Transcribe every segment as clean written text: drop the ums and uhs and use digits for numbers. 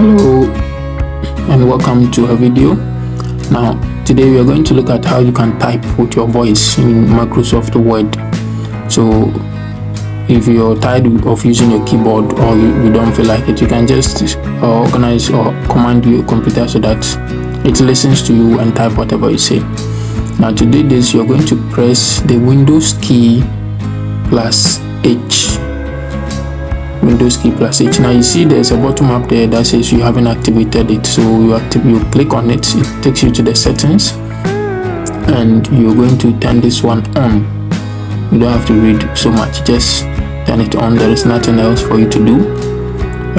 Hello and welcome to a video. Now today we are going to look at how you can type with your voice in Microsoft Word. So if you're tired of using your keyboard or you don't feel like it, you can just organize or command your computer so that it listens to you and type whatever you say. Now to do this, you're going to press the Windows key plus H. Windows key plus H. Now you see there's a bottom up there that says you haven't activated it, so you click on it, it takes you to the settings and you're going to turn this one on. You don't have to read so much, just turn it on. There is nothing else for you to do.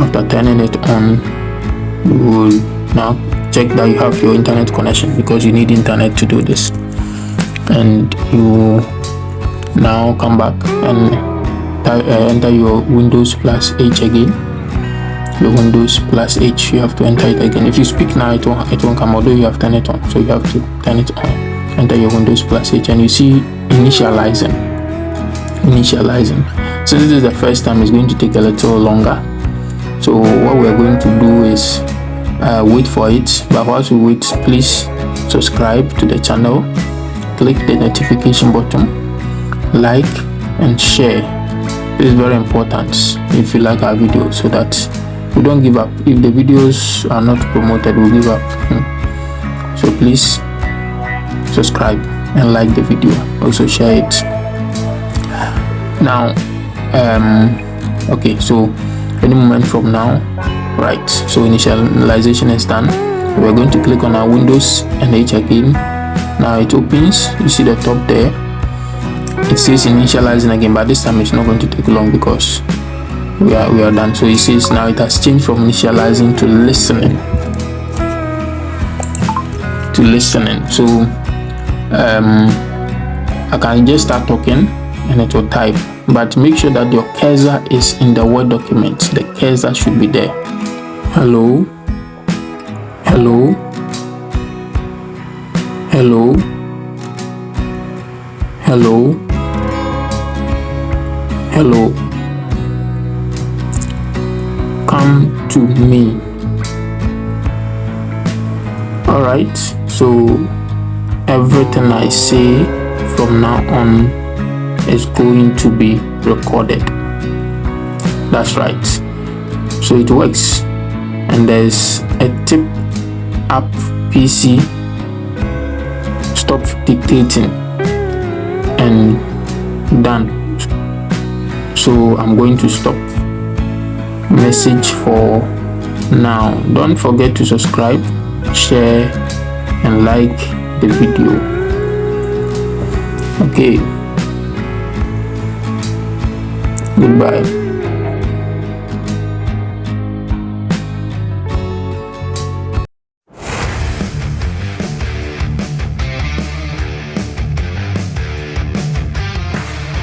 After turning it on, you will now check that you have your internet connection, because you need internet to do this, and you now come back and enter your Windows plus H again. Your Windows plus H, you have to enter it again. If you speak now, it won't come, although you have turned it on, so you have to turn it on. Enter your Windows plus H and you see initializing. So this is the first time, it's going to take a little longer. So what we're going to do is wait for it, but whilst we wait, please subscribe to the channel, click the notification button, like and share. This is very important if you like our videos, so that we don't give up. If the videos are not promoted, we'll give up. So please subscribe and like the video, also share it. Now okay, so any moment from now, right, so initialization is done. We're going to click on our Windows and H again. Now it opens, you see the top there, it says initializing again, but this time it's not going to take long because we are done. So it says now it has changed from initializing to listening. So I can just start talking and it will type, but make sure that your cursor is in the Word document. The cursor should be there. Hello. Come to me. All right, so everything I say from now on is going to be recorded. That's right. So it works. And there's a tip app PC, stop dictating, and done. So I'm going to stop message for now. Don't forget to subscribe, share and like the video. Okay, goodbye.